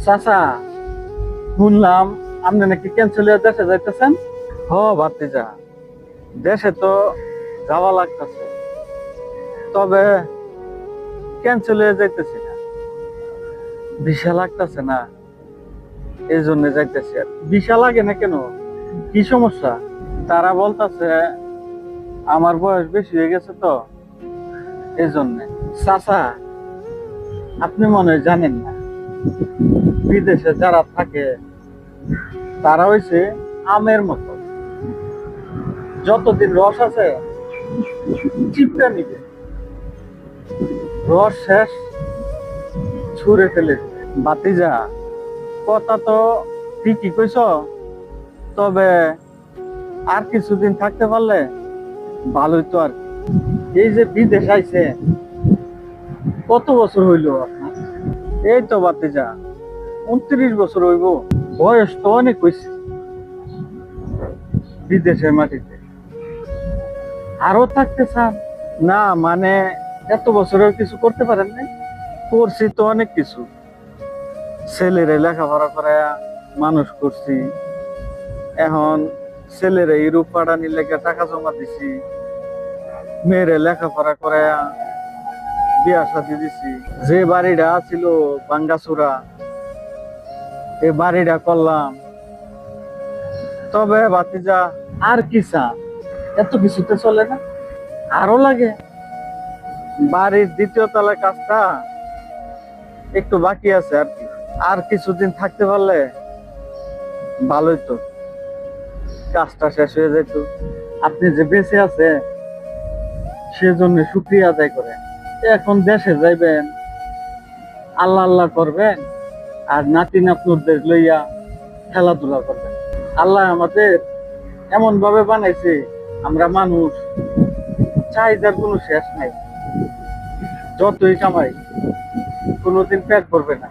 চাচা, শুনলাম আপনি নাকি ক্যান্সেল হয়ে দেশে যাইতেছেন। ভাতিজা, দেশে তো যাওয়া লাগতেছে, তবে ক্যান্সেল হয়ে যাইতেছি না, ভিসা লাগতেছে না, এই জন্য যাইতেছি। আর ভিসা লাগে না কেন, কি সমস্যা? তারা বলতেছে আমার বয়স বেশি হয়ে গেছে তো, এই জন্য। চাচা, আপনি মনে হয় জানেন না, বিদেশে যারা থাকে তারা হইছে আমের মতো, যতদিন রস আছে চিপটা নিবে, রস শেষ ছুঁড়ে ফেলে দিবে। বাতিজা, কথা তো ঠিকই কইছ, তবে আর কিছুদিন থাকতে পারলে ভালোই তো। আর কি, এই যে বিদেশ আইছে, কত বছর হইল আপনার? এই তো বাতিজা 29 বছর হইব। বয়স তো অনেক হয়েছে বিদেশের মাটিতে, আরো থাকতে চান? না মানে এত বছরেও কিছু করতে পারেন নাই? করছি তো অনেক কিছু, ছেলেরে লেখাপড়া করায়া মানুষ করছি, এখন ছেলেরে ইউরোপ পাঠানির লেগে টাকা জমা দিছি, মেয়েরে লেখাপড়া করায়া বিয়া শাদী দিছি, যে বাড়িটা ছিল ভাঙ্গাচুরা এই বাড়িটা করলাম। তবে ভাতিজা, আর কি চা, এত কিছুতে চলে না, আরো লাগে। বাড়ির দ্বিতীয় তলার কাজটা একটু বাকি আছে আর কি, আর কিছুদিন থাকতে পারলে ভালোই তো, কাজটা শেষ হয়ে যেত। আপনি যে বেঁচে আছে সেজন্য শুকরিয়া আদায় করেন। এখন দেশে যাইবেন, আল্লাহ আল্লাহ করবেন, আর নাতি নাতনুদের লইয়া খেলাধুলা করবেন। আল্লাহ আমাদের এমন ভাবে বানাইছে, আমরা মানুষ, চাহিদার কোনো শেষ নাই, যতই কামাই কোনোদিন পেট ভরবে না।